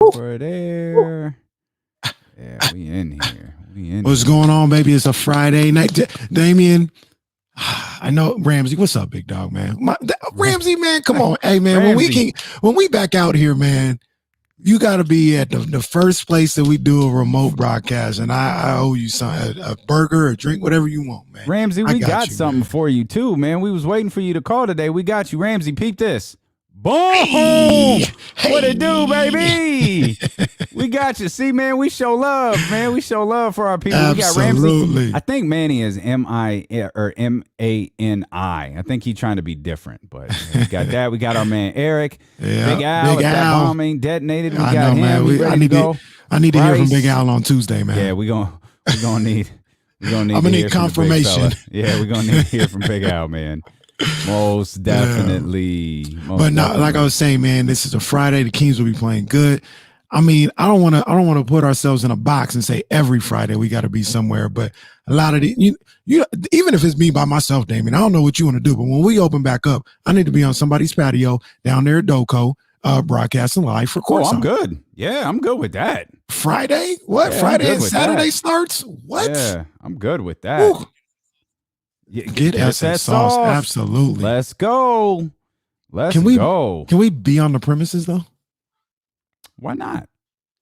over there. Yeah, we in here. What's going on, baby? It's a Friday night. Damien, I know Ramsey. What's up, big dog, man? Ramsey, man, come on. Hey, man, when we back out here, man, you got to be at the first place that we do a remote broadcast, and I owe you a burger, a drink, whatever you want, man. Ramsey, we got something for you too, man. We was waiting for you to call today. We got you, Ramsey. Peep this. Boom! Hey, what it do, baby? We got you. See, man, we show love, man. We show love for our people. Absolutely. We got Ramsey. I think Manny is M-I or M-A-N-I. I think he's trying to be different, but we got that. We got our man Eric. Yeah, Big Al. If that bombing detonated, we got him. Man. I need to hear from Big Al on Tuesday, man. Yeah, we're gonna need. I'm gonna need confirmation. Yeah, we're gonna need to hear from Big Al, man. Most definitely. Like I was saying, man, this is a Friday. The Kings will be playing good. I mean, I don't want to put ourselves in a box and say every Friday we got to be somewhere. But a lot of you, even if it's me by myself, Damien, I don't know what you want to do. But when we open back up, I need to be on somebody's patio down there at Doco, broadcasting live for Courtside. Oh, I'm good. Yeah, I'm good with that. Friday? What? Yeah, Friday and Saturday starts? What? Yeah, I'm good with that. Ooh. Get that sauce. Absolutely. Let's go. Let's go. Can we be on the premises though? Why not?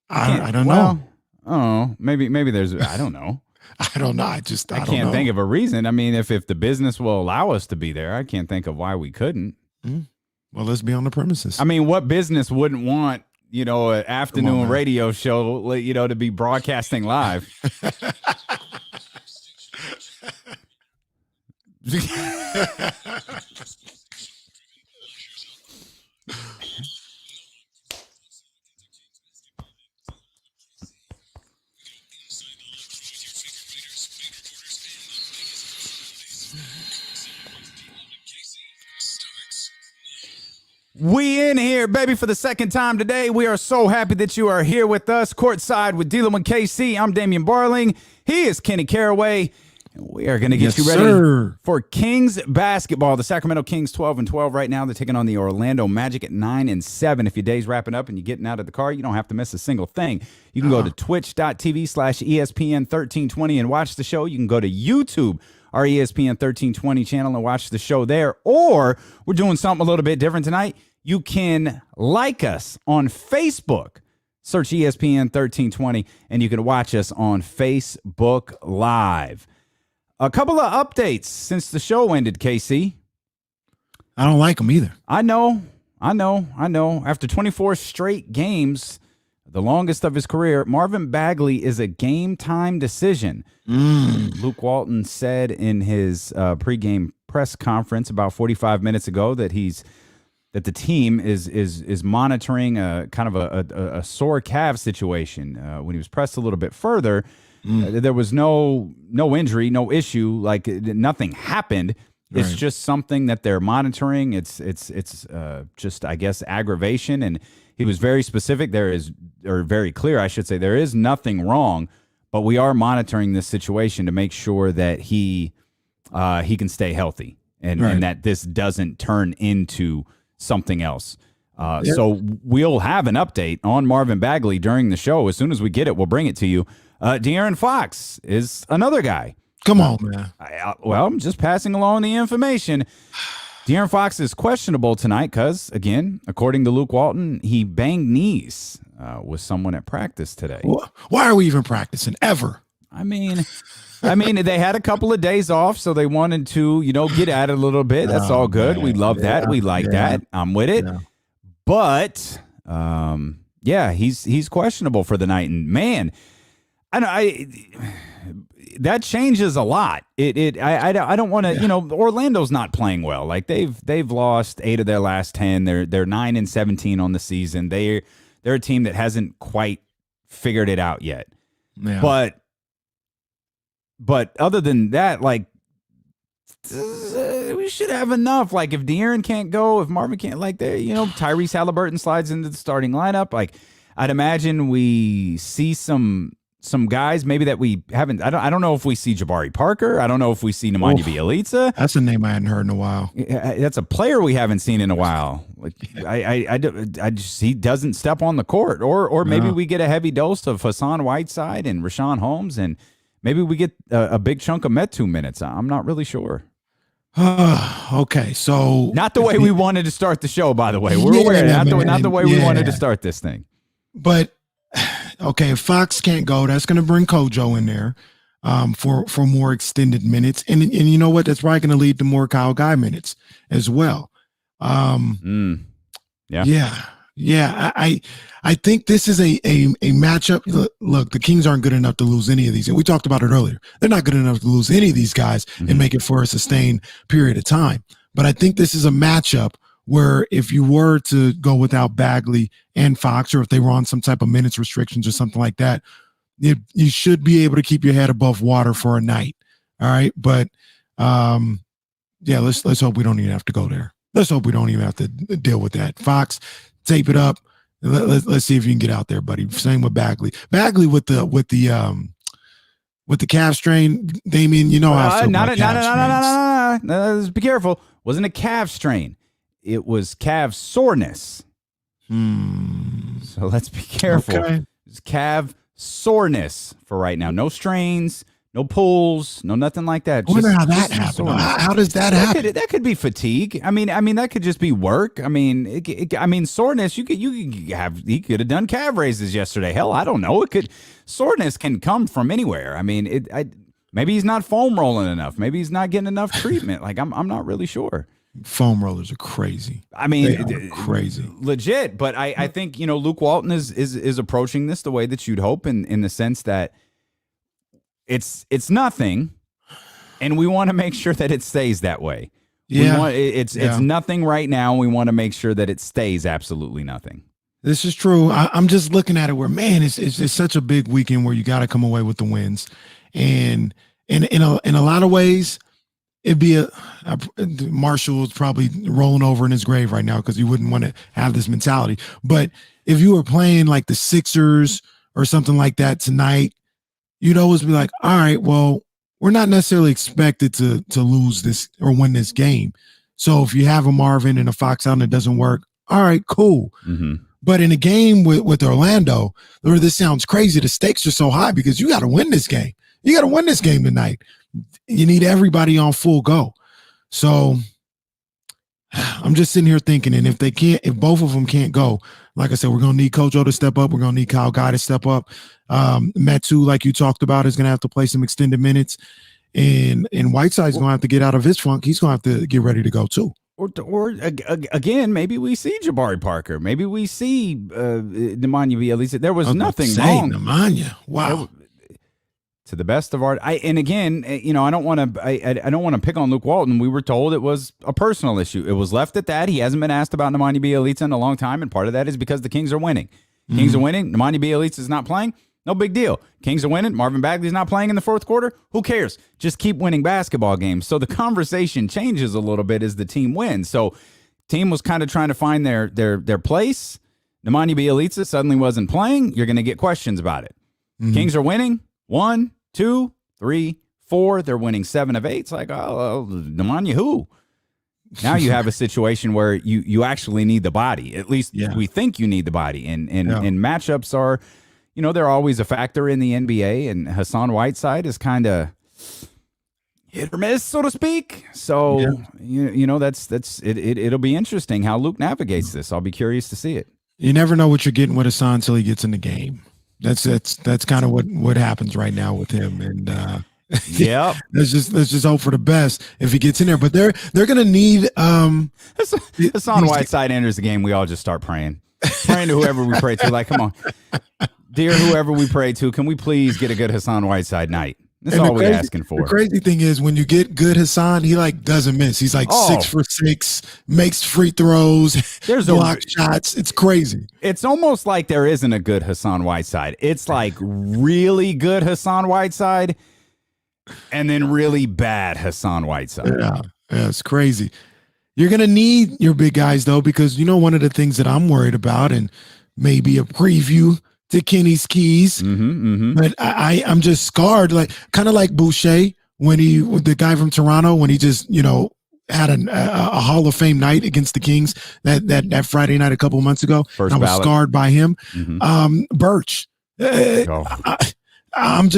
I don't know. Oh, maybe there's. I don't know. I don't know. I can't think of a reason. I mean, if the business will allow us to be there, I can't think of why we couldn't. Well, let's be on the premises. I mean, what business wouldn't want an afternoon radio show, to be broadcasting live? We in here, baby, for the second time today. We are so happy that you are here with us. Courtside with Dealing with KC. I'm Damian Barling. He is Kenny Caraway. We are going to get you ready for Kings basketball. The Sacramento Kings 12-12 right now. They're taking on the Orlando Magic at 9-7. If your day's wrapping up and you're getting out of the car, you don't have to miss a single thing. You can go to twitch.tv/ESPN1320 and watch the show. You can go to YouTube, our ESPN 1320 channel, and watch the show there. Or we're doing something a little bit different tonight. You can like us on Facebook. Search ESPN 1320, and you can watch us on Facebook Live. A couple of updates since the show ended, KC. I don't like them either. I know. After 24 straight games, the longest of his career, Marvin Bagley is a game-time decision. Luke Walton said in his pregame press conference about 45 minutes ago that the team is monitoring a kind of a sore calf situation. When he was pressed a little bit further, there was no injury, no issue, like nothing happened. It's just something that they're monitoring. It's just, I guess, aggravation. And he was very specific. Very clear, I should say. There is nothing wrong, but we are monitoring this situation to make sure that he can stay healthy and that this doesn't turn into something else. So we'll have an update on Marvin Bagley during the show. As soon as we get it, we'll bring it to you. De'Aaron Fox is another guy. Come on, man. I'm just passing along the information. De'Aaron Fox is questionable tonight because, again, according to Luke Walton, he banged knees with someone at practice today. Why are we even practicing ever? I mean, they had a couple of days off, so they wanted to, get at it a little bit. That's all good. Man. We love that. We like that. I'm with it. Yeah. But, he's questionable for the night. And, man, that changes a lot. I don't want to, Orlando's not playing well. Like they've lost 8 of their last 10. They're 9-17 on the season. They're a team that hasn't quite figured it out yet. Yeah. But other than that, like we should have enough. Like if De'Aaron can't go, if Marvin can't, like Tyrese Halliburton slides into the starting lineup. Like I'd imagine we see some some guys maybe that we haven't. I don't know if we see Jabari Parker. I don't know if we see Nemanja Bjelica. That's a name I hadn't heard in a while. That's a player we haven't seen in a while. Like I just, he doesn't step on the court, or maybe we get a heavy dose of Hassan Whiteside and Rashawn Holmes, and maybe we get a big chunk of Metu minutes. I'm not really sure. Okay, so not the way we wanted to start the show. By the way, we're aware not the way we wanted to start this thing. But okay, if Fox can't go, that's going to bring Kojo in there for more extended minutes, and you know what? That's probably going to lead to more Kyle Guy minutes as well. Yeah. I think this is a matchup. Look, the Kings aren't good enough to lose any of these, and we talked about it earlier. They're not good enough to lose any of these guys and make it for a sustained period of time. But I think this is a matchup where if you were to go without Bagley and Fox, or if they were on some type of minutes restrictions or something like that, you should be able to keep your head above water for a night. All right. But let's hope we don't even have to go there. Let's hope we don't even have to deal with that. Fox, tape it up. Let's see if you can get out there, buddy. Same with Bagley. Bagley with the calf strain, Damien, you know how I feel about calf strains. No, be careful. Wasn't a calf strain. It was calf soreness. So let's be careful. Okay. It's calf soreness for right now. No strains, no pulls, no nothing like that. I wonder how that happened. How does that happen? That could be fatigue. I mean that could just be work. I mean, soreness. He could have done calf raises yesterday. Hell, I don't know. Soreness can come from anywhere. I mean, maybe he's not foam rolling enough. Maybe he's not getting enough treatment. Like I'm not really sure. Foam rollers are crazy. I mean, they are crazy, legit. But I think Luke Walton is approaching this the way that you'd hope, in the sense that it's nothing, and we want to make sure that it stays that way. Yeah, it's nothing right now. We want to make sure that it stays absolutely nothing. This is true. I'm just looking at it where, man, it's such a big weekend where you got to come away with the wins, and in a lot of ways, it'd be Marshall is probably rolling over in his grave right now because he wouldn't want to have this mentality. But if you were playing like the Sixers or something like that tonight, you'd always be like, all right, well, we're not necessarily expected to lose this or win this game. So if you have a Marvin and a Fox out and it doesn't work, all right, cool. Mm-hmm. But in a game with Orlando, where this sounds crazy, the stakes are so high because you got to win this game. You got to win this game tonight. You need everybody on full go. So I'm just sitting here thinking, and if both of them can't go, like I said, we're going to need Kojo to step up. We're going to need Kyle Guy to step up. Metu, like you talked about, is going to have to play some extended minutes. And Whiteside's going to have to get out of his funk. He's going to have to get ready to go too. Or again, maybe we see Jabari Parker. Maybe we see Nemanja Bjelica. There was nothing wrong. Nemanja, wow. To the best of our, and again, I don't want to pick on Luke Walton. We were told it was a personal issue. It was left at that. He hasn't been asked about Nemanja Bjelica in a long time, and part of that is because the Kings are winning. Kings are winning. Nemanja Bjelica is not playing. No big deal. Kings are winning. Marvin Bagley's not playing in the fourth quarter. Who cares? Just keep winning basketball games. So the conversation changes a little bit as the team wins. So team was kind of trying to find their place. Nemanja Bjelica suddenly wasn't playing. You're going to get questions about it. Kings are winning. 1, 2, 3, 4. They're winning 7 of 8. It's like, oh, Nemanja who? Now you have a situation where you actually need the body. At least we think you need the body. And matchups are, they're always a factor in the NBA. And Hassan Whiteside is kind of hit or miss, so to speak. So, that's it. It'll be interesting how Luke navigates this. I'll be curious to see it. You never know what you're getting with Hassan until he gets in the game. That's kind of what happens right now with him, and let's just hope for the best if he gets in there. But they're gonna need Hassan Whiteside enters the game. We all just start praying to whoever we pray to. Like, come on, dear whoever we pray to, can we please get a good Hassan Whiteside night? That's all we're asking for. The crazy thing is when you get good Hassan, he doesn't miss. He's 6 for 6, makes free throws, there's block shots. It's crazy. It's almost like there isn't a good Hassan Whiteside. It's like really good Hassan Whiteside and then really bad Hassan Whiteside. Yeah, it's crazy. You're going to need your big guys, though, because one of the things that I'm worried about, and maybe a preview to Kenny's keys. But I'm just scarred, like kind of like Boucher when the guy from Toronto, when he just, had a Hall of Fame night against the Kings that Friday night a couple of months ago. First I was ballot. scarred by him. Birch. I'm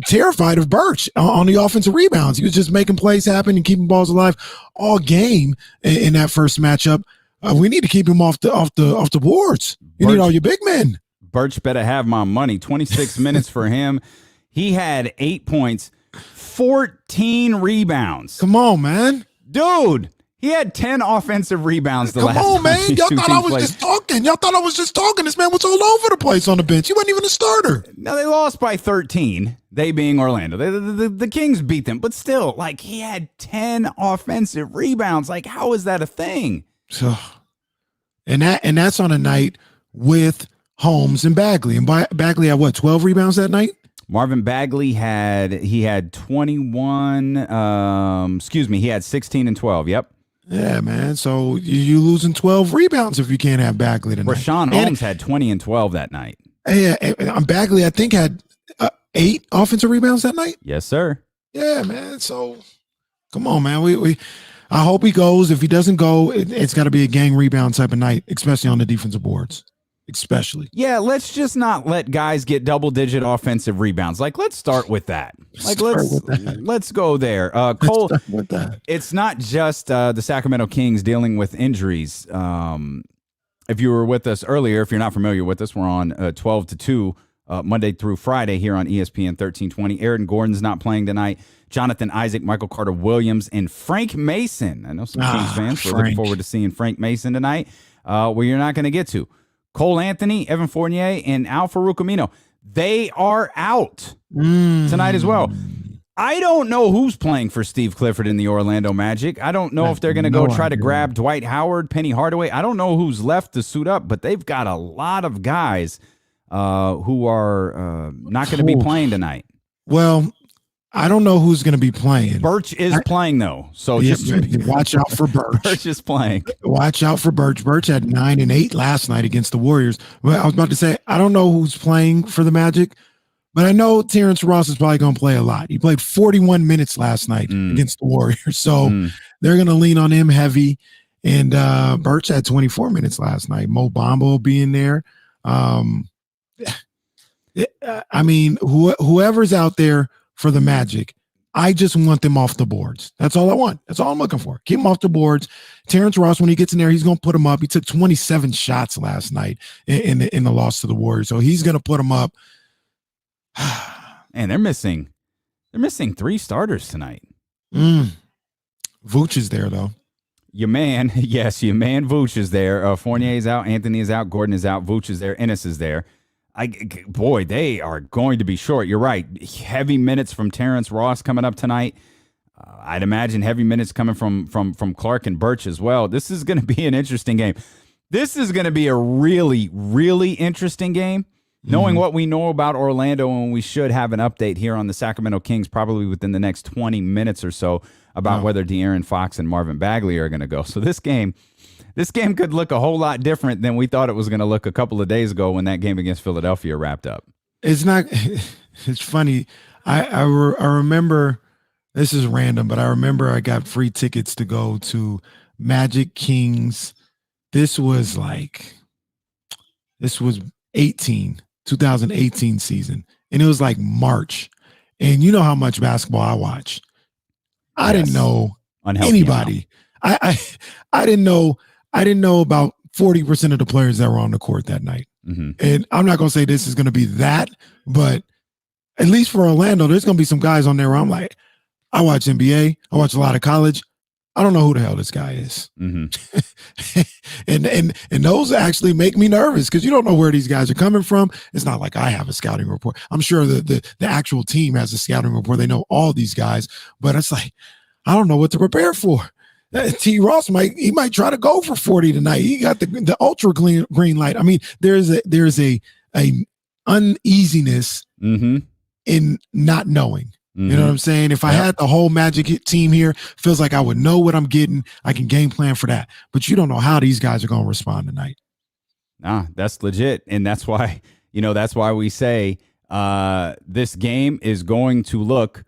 terrified of Birch on the offensive rebounds. He was just making plays happen and keeping balls alive all game in that first matchup. We need to keep him off the boards. You need all your big men. Birch better have my money. 26 minutes for him. He had 8 points, 14 rebounds. Come on, man. Dude, he had 10 offensive rebounds the last time. Come on, man. Y'all thought I was just talking. Y'all thought I was just talking. This man was all over the place on the bench. He wasn't even a starter. No, they lost by 13, they being Orlando. The Kings beat them, but still, like, he had 10 offensive rebounds. Like, how is that a thing? So, and that's on a night with Holmes and Bagley. And Bagley had what, 12 rebounds that night? Marvin Bagley had 21. He had 16 and 12. Yep. Yeah, man. So you losing 12 rebounds if you can't have Bagley tonight. Rashawn Holmes had 20 and 12 that night. Yeah, Bagley, I think, had 8 offensive rebounds that night. Yes, sir. Yeah, man. So come on, man. I hope he goes. If he doesn't go, it's got to be a gang rebound type of night, especially on the defensive boards. Especially. Yeah, let's just not let guys get double-digit offensive rebounds. Like, let's start with that. Like, let's go there. Cole, with that. It's not just the Sacramento Kings dealing with injuries. If you were with us earlier, if you're not familiar with us, we're on 12 to 2 Monday through Friday here on ESPN 1320. Aaron Gordon's not playing tonight. Jonathan Isaac, Michael Carter-Williams, and Frank Mason. I know some Kings fans. We're looking forward to seeing Frank Mason tonight, where you're not going to get to. Cole Anthony, Evan Fournier, and Al-Farouq Amino, they are out tonight as well. I don't know who's playing for Steve Clifford in the Orlando Magic. I don't know if they're going to go try to grab Dwight Howard, Penny Hardaway. I don't know who's left to suit up, but they've got a lot of guys who are not going to be playing tonight. Well, I don't know who's going to be playing. Birch is playing, though. So just watch out for Birch. Birch is playing. Watch out for Birch. Birch had 9 and 8 last night against the Warriors. Well, I was about to say, I don't know who's playing for the Magic, but I know Terrence Ross is probably going to play a lot. He played 41 minutes last night against the Warriors. So they're going to lean on him heavy. And Birch had 24 minutes last night. Mo Bamba will be in there. I mean, whoever's out there for the Magic, I just want them off the boards. That's all I want. That's all I'm looking for. Keep them off the boards. Terrence Ross, when he gets in there, he's going to put them up. He took 27 shots last night in the loss to the Warriors, so he's going to put them up. And they're missing 3 starters tonight. Vooch is there though. Your man Vooch is there. Fournier is out. Anthony is out. Gordon is out. Vooch is there. Ennis is there. Boy, they are going to be short. You're right. Heavy minutes from Terrence Ross coming up tonight. I'd imagine heavy minutes coming from Clark and Birch as well. This is going to be an interesting game. This is going to be a really, really interesting game. Knowing what we know about Orlando, and we should have an update here on the Sacramento Kings probably within the next 20 minutes or so about whether De'Aaron Fox and Marvin Bagley are going to go. So this game could look a whole lot different than we thought it was going to look a couple of days ago when that game against Philadelphia wrapped up. It's not. It's funny. I remember. This is random, but I remember I got free tickets to go to Magic Kings. This was 2018 season, and it was like March. And you know how much basketball I watch. I didn't know anybody. I didn't know about 40% of the players that were on the court that night. And I'm not going to say this is going to be that, but at least for Orlando, there's going to be some guys on there where I'm like, I watch NBA. I watch a lot of college. I don't know who the hell this guy is. And those actually make me nervous because you don't know where these guys are coming from. It's not like I have a scouting report. I'm sure the actual team has a scouting report. They know all these guys, but it's like, I don't know what to prepare for. T. Ross might try to go for 40 tonight. He got the ultra green light. I mean, there's a uneasiness in not knowing. You know what I'm saying? If I had the whole Magic team here, feels like I would know what I'm getting. I can game plan for that. But you don't know how these guys are going to respond tonight. Nah, that's legit. And that's why That's why we say this game is going to look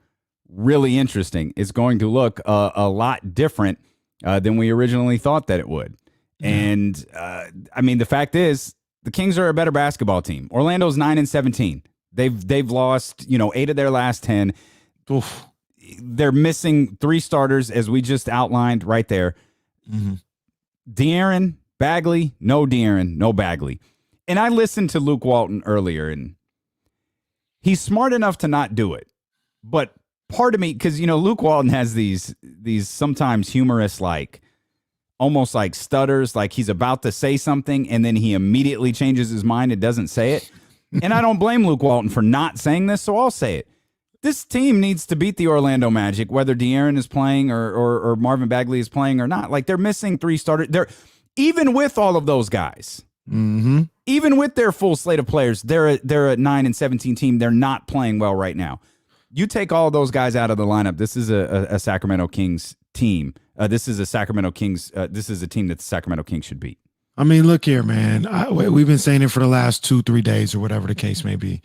really interesting. It's going to look a lot different than we originally thought that it would. And the fact is, the Kings are a better basketball team. Orlando's 9-17. They've lost 8 of their last 10. Oof. They're missing 3 starters, as we just outlined right there. De'Aaron, Bagley, no De'Aaron, no Bagley. And I listened to Luke Walton earlier, and he's smart enough to not do it. But part of me, because Luke Walton has these sometimes humorous, almost like stutters, like he's about to say something and then he immediately changes his mind and doesn't say it. And I don't blame Luke Walton for not saying this, so I'll say it. This team needs to beat the Orlando Magic, whether De'Aaron is playing or Marvin Bagley is playing or not. Like, they're missing 3 starters. They're even with all of those guys, even with their full slate of players, they're a 9-17 team. They're not playing well right now. You take all of those guys out of the lineup. This is a Sacramento Kings team. This is a Sacramento Kings. This is a team that the Sacramento Kings should beat. I mean, look here, man. We've been saying it for the last 2-3 days or whatever the case may be.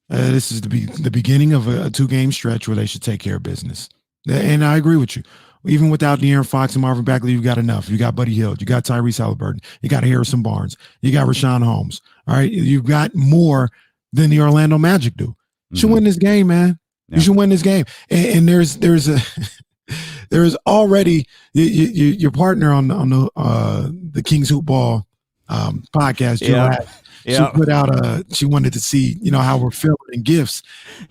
This is the beginning of a 2-game stretch where they should take care of business. And I agree with you. Even without De'Aaron Fox and Marvin Bagley, you've got enough. You got Buddy Hield. You got Tyrese Halliburton. You got Harrison Barnes. You got Rashawn Holmes. All right. You've got more than the Orlando Magic do. You should win this game, man. Yeah. You should win this game. And there's already your partner on the Kings Hoop Ball podcast, Jill. She put out she wanted to see, how we're feeling in gifts.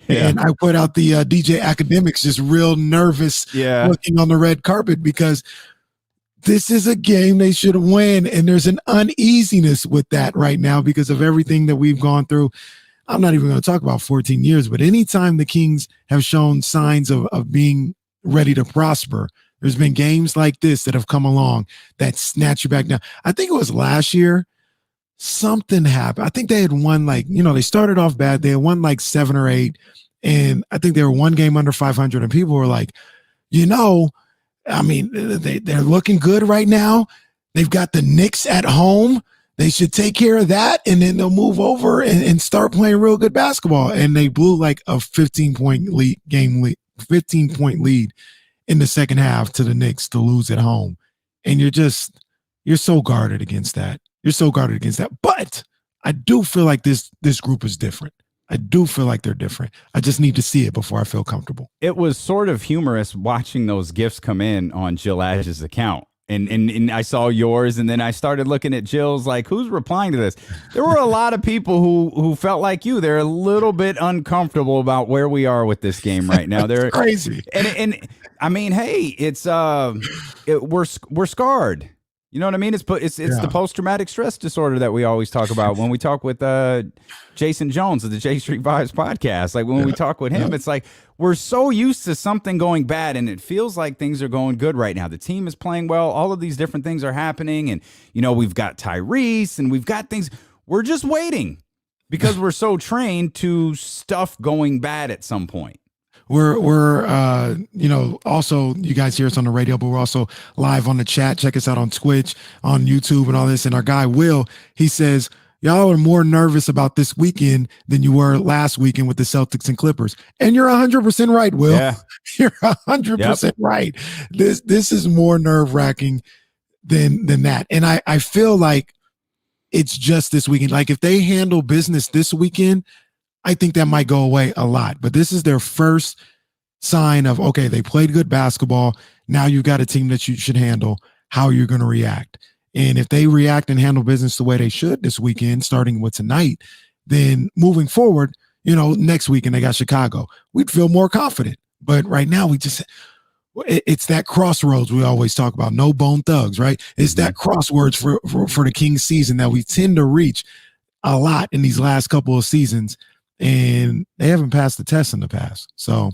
Yeah. And I put out the DJ Academics just real nervous looking on the red carpet because this is a game they should win. And there's an uneasiness with that right now because of everything that we've gone through. I'm not even going to talk about 14 years, but anytime the Kings have shown signs of being ready to prosper, there's been games like this that have come along that snatch you back down. I think it was last year. Something happened. I think they had won they started off bad. They had won 7 or 8. And I think they were 1 game under 500. And people were like, they're looking good right now. They've got the Knicks at home. They should take care of that. And then they'll move over and start playing real good basketball. And they blew a 15-point lead in the second half to the Knicks to lose at home. And you're so guarded against that. You're so guarded against that. But I do feel like this group is different. I do feel like they're different. I just need to see it before I feel comfortable. It was sort of humorous watching those gifts come in on Jill Ash's account. And I saw yours, and then I started looking at Jill's, who's replying to this? There were a lot of people who felt like you. They're a little bit uncomfortable about where we are with this game right now. They're crazy. And I mean, hey, it's we're scarred. You know what I mean? It's the post-traumatic stress disorder that we always talk about when we talk with Jason Jones of the J Street Vibes podcast. When we talk with him, it's we're so used to something going bad, and it feels like things are going good right now. The team is playing well. All of these different things are happening, and we've got Tyrese, and we've got things. We're just waiting because we're so trained to stuff going bad at some point. We're also, you guys hear us on the radio, but we're also live on the chat. Check us out on Twitch, on YouTube, and all this. And our guy Will, he says, y'all are more nervous about this weekend than you were last weekend with the Celtics and Clippers. And you're 100% right, Will. Yeah. You're 100% right. This is more nerve-wracking than that. And I feel like it's just this weekend. If they handle business this weekend, I think that might go away a lot. But this is their first sign of, okay, they played good basketball. Now you've got a team that you should handle. How you're going to react. And if they react and handle business the way they should this weekend, starting with tonight, then moving forward, next weekend they got Chicago. We'd feel more confident. But right now it's that crossroads we always talk about. No bone thugs, right? It's that crossroads for the Kings season that we tend to reach a lot in these last couple of seasons. And they haven't passed the test in the past. So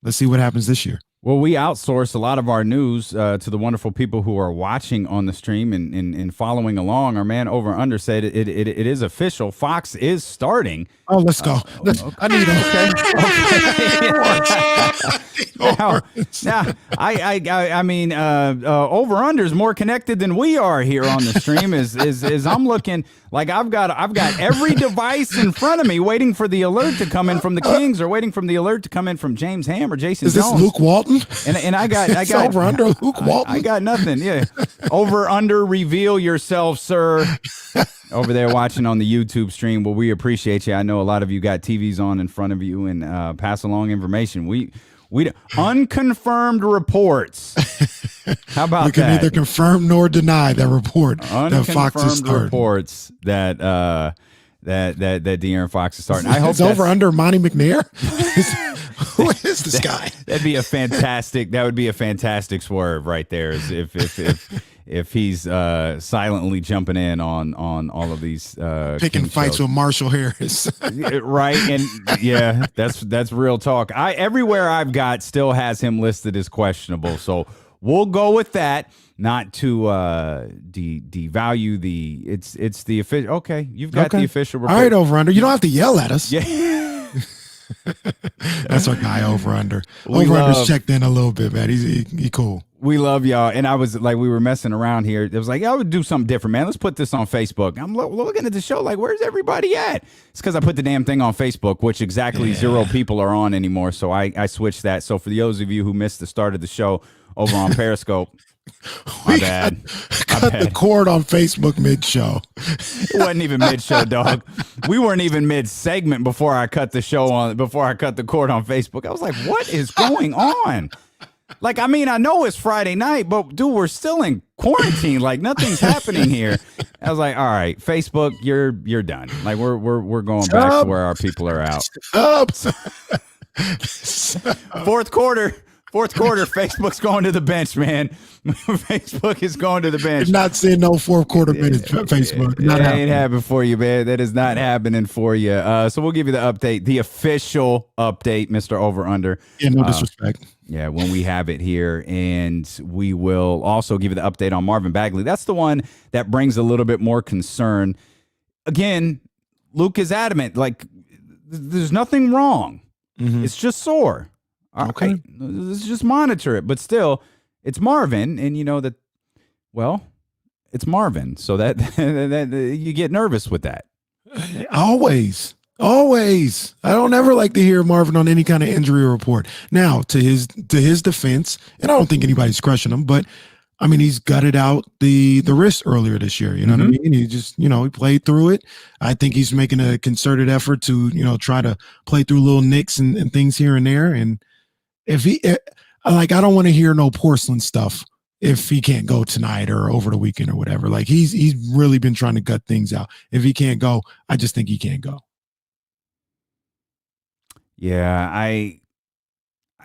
let's see what happens this year. Well, we outsource a lot of our news to the wonderful people who are watching on the stream and following along. Our man over under said it is official. Fox is starting. Oh, let's go. I need I mean, over under is more connected than we are here on the stream. Is I'm looking like I've got every device in front of me waiting for the alert to come in from the Kings or waiting from the alert to come in from James Ham or Jason Is this Jones. Luke Walton? And I got over under Luke Walton. I got nothing. Yeah, over under. Reveal yourself, sir. Over there watching on the YouTube stream. Well, we appreciate you. I know a lot of you got TVs on in front of you and pass along information. We unconfirmed reports. How about that? We can neither confirm nor deny that report that Fox is starting. Reports that De'Aaron Fox is starting. I hope it's over under Monty McNair. Who is this guy? That would be a fantastic swerve right there. If he's silently jumping in on all of these picking fights shows with Marshall Harris. right? And yeah, that's real talk. Everywhere I've got still has him listed as questionable. So we'll go with that. Not to devalue the it's the official. Okay, you've got the official report. All right, over under. You don't have to yell at us. Yeah. That's our guy over under. Over under's checked in a little bit, man. He cool. We love y'all. And I was like, we were messing around here. It was like, I would do something different, man. Let's put this on Facebook. I'm looking at the show like, where's everybody at? It's because I put the damn thing on Facebook, which exactly 0 people are on anymore. So I switched that. So for those of you who missed the start of the show over on Periscope, my bad. Cut the cord on Facebook mid-show. It wasn't even mid-show, dog. We weren't even mid-segment before I cut the cord on Facebook. I was like, what is going on? Like, I mean, I know it's Friday night, but dude, we're still in quarantine. Like, nothing's happening here. I was like, all right, Facebook, you're done. Like, we're going back to where our people are out. Fourth quarter, Facebook's going to the bench, man. Facebook is going to the bench. You're not seeing no fourth quarter minutes, Facebook. That ain't happening for you, man. That is not happening for you. So we'll give you the update, the official update, Mr. Over Under. Yeah, no disrespect. Yeah, when we have it here, and we will also give you the update on Marvin Bagley. That's the one that brings a little bit more concern. Again, Luke is adamant, like, there's nothing wrong. Mm-hmm. It's just sore. Okay. Right, let's just monitor it. But still, it's Marvin, and you know that, well, it's Marvin. So that you get nervous with that. Always. I don't ever like to hear Marvin on any kind of injury report. Now, to his defense, and I don't think anybody's crushing him, but I mean, he's gutted out the wrist earlier this year. You know what I mean? He just, he played through it. I think he's making a concerted effort to, try to play through little nicks and things here and there. And if I don't want to hear no porcelain stuff if he can't go tonight or over the weekend or whatever. Like, he's really been trying to gut things out. If he can't go, I just think he can't go. Yeah,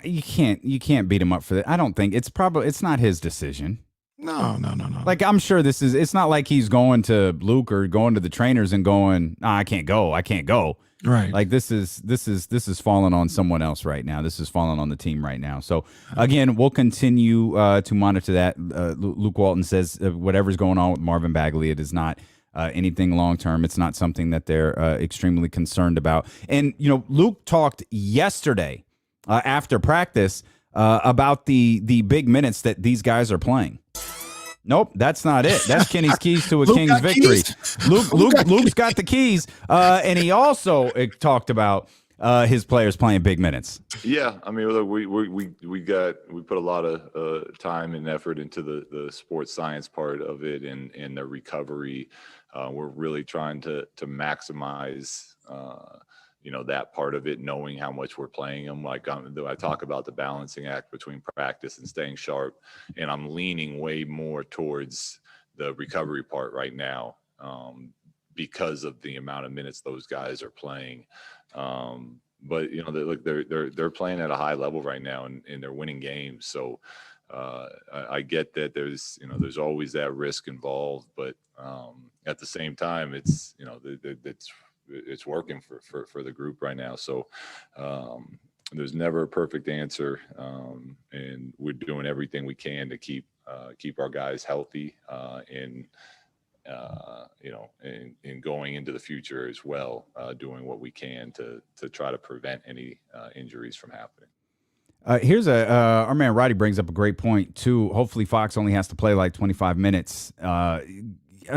you can't beat him up for that. I don't think it's not his decision. No. Like, I'm sure it's not like he's going to Luke or going to the trainers and going, I can't go. Right. Like, this is falling on someone else right now. This is falling on the team right now. So again, we'll continue to monitor that. Luke Walton says whatever's going on with Marvin Bagley, it is not anything long term. It's not something that they're extremely concerned about. And Luke talked yesterday after practice about the big minutes that these guys are playing. Nope, that's not it. That's Kenny's keys to a Kings victory. Luke's got the keys, and he also talked about his players playing big minutes. Yeah, I mean, look, we put a lot of time and effort into the sports science part of it and the recovery. We're really trying to maximize that part of it, knowing how much we're playing them. Like, I talk about the balancing act between practice and staying sharp, and I'm leaning way more towards the recovery part right now because of the amount of minutes those guys are playing. But they're playing at a high level right now, and they're winning games. So I get that there's always that risk involved, but at the same time, it's working for the group right now. So there's never a perfect answer, and we're doing everything we can to keep our guys healthy, and and going into the future as well, doing what we can to try to prevent any injuries from happening. Here's our man Roddy brings up a great point too. Hopefully Fox only has to play like 25 minutes. I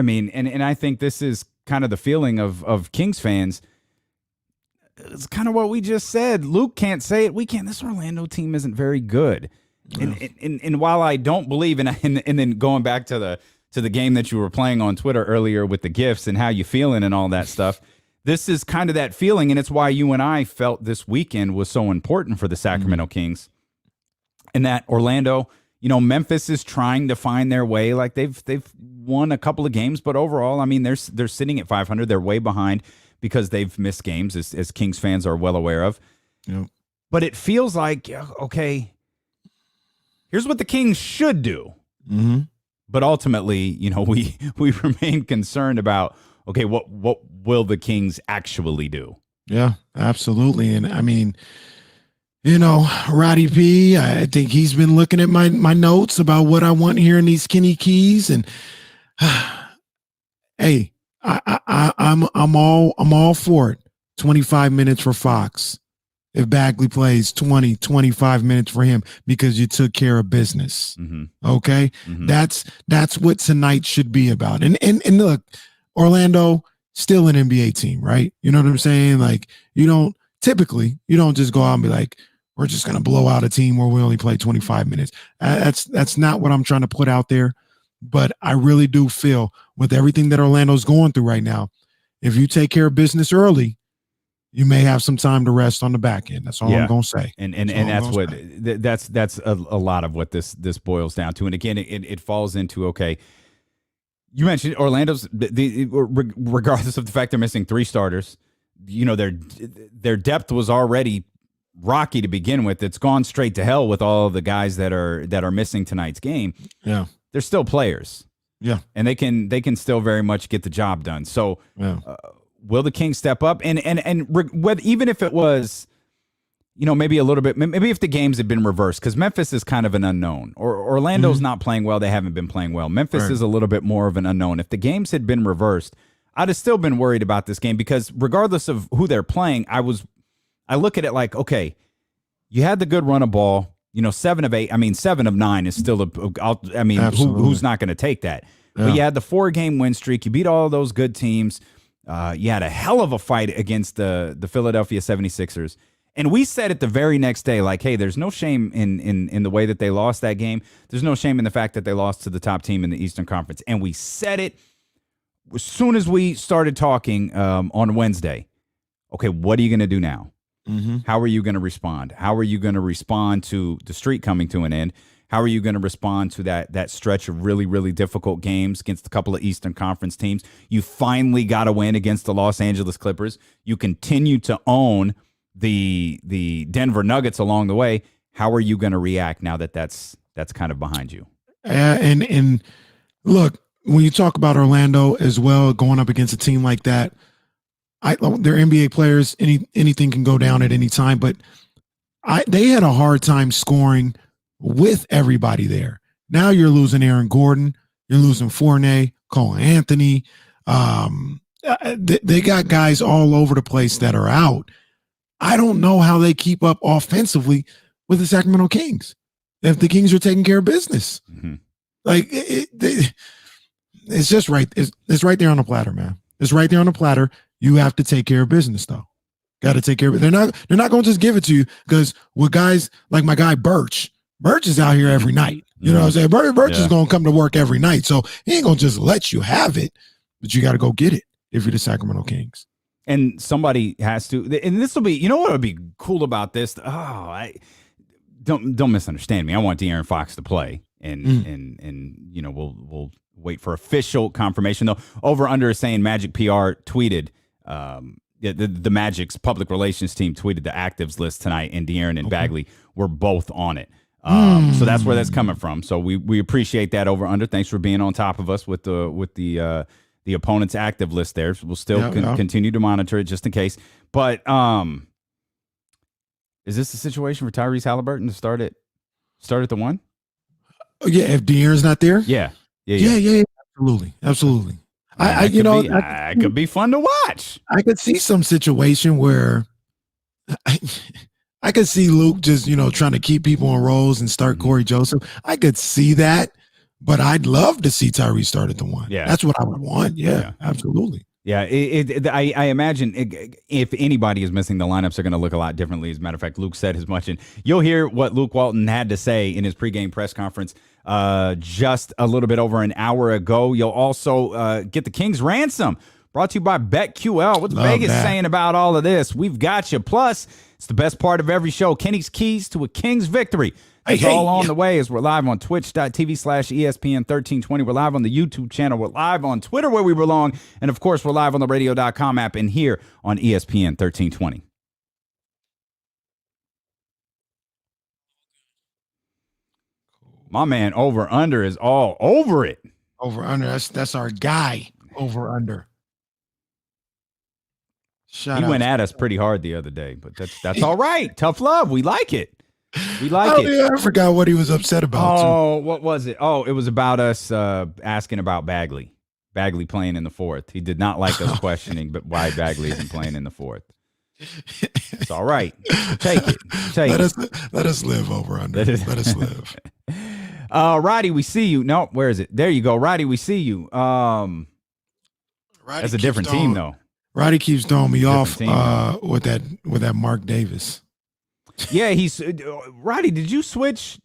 mean, and I think this is kind of the feeling of Kings fans. It's kind of what we just said. Luke can't say it. We can't. This Orlando team isn't very good. Yeah. And while I don't believe, and then going back to the game that you were playing on Twitter earlier with the gifts and how you feeling and all that stuff, this is kind of that feeling, and it's why you and I felt this weekend was so important for the Sacramento Kings. And that Orlando, Memphis is trying to find their way. Like they've won a couple of games, but overall, I mean, they're sitting at 500. They're way behind because they've missed games, as Kings fans are well aware of. Yep. But it feels like, okay, here's what the Kings should do. Mm-hmm. But ultimately, we remain concerned about, okay, what will the Kings actually do? Yeah, absolutely. And I mean, Roddy P, I think he's been looking at my notes about what I want here in these skinny keys. And hey, I'm all for it. 25 minutes for Fox. If Bagley plays 25 minutes for him because you took care of business. Mm-hmm. Okay. Mm-hmm. That's what tonight should be about. And look, Orlando, still an NBA team, right? You know what I'm saying? Like, you don't just go out and be like, we're just going to blow out a team where we only play 25 minutes. That's not what I'm trying to put out there. But I really do feel with everything that Orlando's going through right now, if you take care of business early, you may have some time to rest on the back end. That's all I'm going to say. And that's a lot of what this boils down to. And again, it falls into, okay, you mentioned Orlando's, regardless of the fact they're missing 3 starters, their depth was already rocky to begin with. It's gone straight to hell with all of the guys that are missing tonight's game. Yeah. They're still players. Yeah. And they can still very much get the job done. So will the Kings step up? And even if it was, maybe a little bit, maybe if the games had been reversed, because Memphis is kind of an unknown, or Orlando's not playing well. They haven't been playing well. Memphis is a little bit more of an unknown. If the games had been reversed, I'd have still been worried about this game, because regardless of who they're playing, I look at it like, okay, you had the good run of ball, 7 of 8. I mean, 7 of 9 is still who's not going to take that? Yeah. But you had the 4-game win streak. You beat all those good teams. You had a hell of a fight against the Philadelphia 76ers. And we said it the very next day, like, hey, there's no shame in the way that they lost that game. There's no shame in the fact that they lost to the top team in the Eastern Conference. And we said it as soon as we started talking on Wednesday. Okay, what are you going to do now? Mm-hmm. How are you going to respond? How are you going to respond to the streak coming to an end? How are you going to respond to that stretch of really, really difficult games against a couple of Eastern Conference teams? You finally got a win against the Los Angeles Clippers. You continue to own the Denver Nuggets along the way. How are you going to react now that that's kind of behind you? And look, when you talk about Orlando as well, going up against a team like that, they're NBA players. Anything can go down at any time, but they had a hard time scoring with everybody there. Now you're losing Aaron Gordon, you're losing Fournier, Cole Anthony. They got guys all over the place that are out. I don't know how they keep up offensively with the Sacramento Kings if the Kings are taking care of business. Mm-hmm. Like it's just right. It's right there on the platter, man. It's right there on the platter. You have to take care of business, though. Got to take care of it. They're not going to just give it to you, because with guys like my guy Birch is out here every night. You know what I'm saying? Birch is going to come to work every night, so he ain't going to just let you have it, but you got to go get it if you're the Sacramento Kings. And somebody has to. And this will be. What would be cool about this? Don't misunderstand me. I want De'Aaron Fox to play, and we'll wait for official confirmation. Though over under is saying Magic PR tweeted. The Magic's public relations team tweeted the actives list tonight, and De'Aaron and Bagley were both on it. So that's where that's coming from. So we appreciate that over under. Thanks for being on top of us with the opponent's active list there. So we'll still continue to monitor it just in case. But Is this the situation for Tyrese Halliburton to start at the 1? Oh, yeah, if De'Aaron's not there. Yeah. Absolutely. It could be fun to watch. I could see some situation where I could see Luke just, trying to keep people on rolls and start Corey Joseph. I could see that, but I'd love to see Tyrese start at the 1. Yeah. That's what I would want. Yeah. Absolutely. Yeah, I imagine if anybody is missing, the lineups are going to look a lot differently. As a matter of fact, Luke said as much, and you'll hear what Luke Walton had to say in his pregame press conference just a little bit over an hour ago. You'll also get the Kings ransom, brought to you by BetQL. What's Vegas saying about all of this? We've got you. Plus, it's the best part of every show, Kenny's keys to a Kings victory. It's all on the way as we're live on twitch.tv/ESPN1320. We're live on the YouTube channel. We're live on Twitter where we belong. And, of course, we're live on the radio.com app and here on ESPN 1320. My man Over Under is all over it. Over Under. That's our guy. Over Under. He went at us pretty hard the other day, but that's all right. Tough love. We like it. I forgot what he was upset about. Oh, what was it? Oh, it was about us asking about Bagley playing in the 4th. He did not like us questioning, but why Bagley isn't playing in the 4th. It's all right. Take it. Let us live, Over Under. Let us live. Roddy, we see you. No, where is it? There you go. Roddy, we see you. That's a different team, though. Roddy keeps throwing me off with that Mark Davis. Yeah, he's Roddy. Did you switch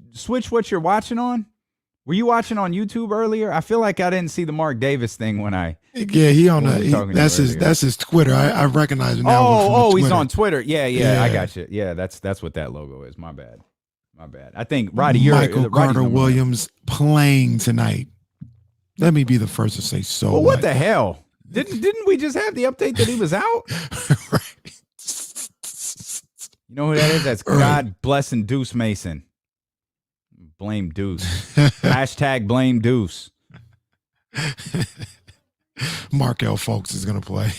what you're watching on? Were you watching on YouTube earlier? I feel like I didn't see the Mark Davis thing when I. Yeah, that's his Twitter. I recognize him now. Oh, he's on Twitter. Yeah, I got you. Yeah, that's what that logo is. My bad. I think Roddy, Michael Carter Williams playing tonight. Let me be the first to say so. Well, what the hell? Didn't we just have the update that he was out? Right. You know who that is? That's God blessing Deuce Mason. Blame Deuce. Hashtag blame Deuce. Markel Folks is going to play.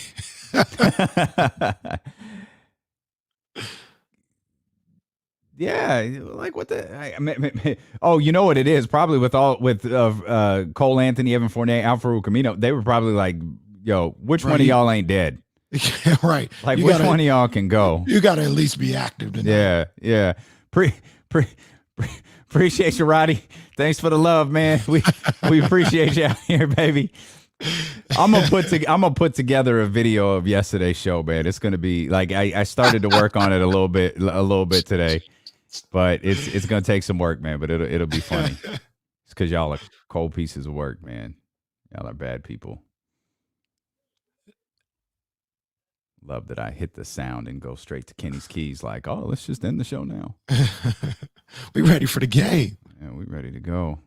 Yeah, like what the? Oh, you know what it is? Probably with Cole Anthony, Evan Fournier, Al-Farouq Amino, they were probably like, "Yo, which one of y'all ain't dead?" Yeah, right. Like which one of y'all can go? You got to at least be active tonight. Yeah. Appreciate you, Roddy. Thanks for the love, man. We appreciate you out here, baby. I'm gonna put together a video of yesterday's show, man. It's gonna be like I started to work on it a little bit today, but it's gonna take some work, man. But it'll be funny. It's because y'all are cold pieces of work, man. Y'all are bad people. Love that I hit the sound and go straight to Kenny's keys. Like, oh, let's just end the show now. We ready for the game. Yeah, we ready to go.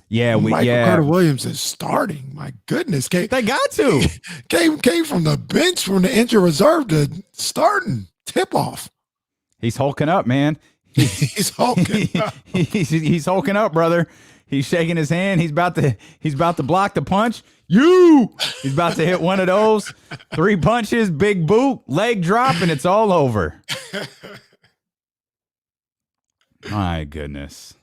Yeah, Michael Carter Williams is starting. My goodness, they got to came from the bench from the injured reserve to starting tip off. He's hulking up, man. He's hulking up. He's hulking up, brother. He's shaking his hand. He's about to block the punch. He's about to hit one of those 3 punches, big boot, leg drop, and it's all over. My goodness.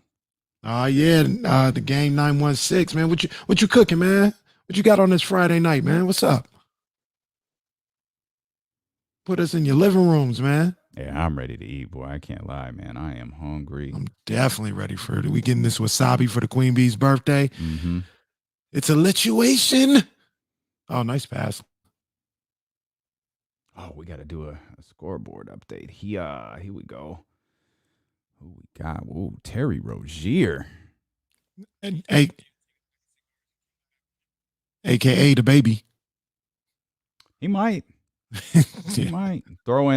The game 916, man. What you cooking, man? What you got on this Friday night, man? What's up? Put us in your living rooms, man. Yeah, I'm ready to eat, boy. I can't lie, man. I am hungry. I'm definitely ready for it. We getting this wasabi for the Queen Bee's birthday. Mm-hmm. It's a lituation. Oh, nice pass. Oh, we got to do a scoreboard update. Here we go. Who we got? Ooh, Terry Rozier. And AKA the baby. He might. He might. Throw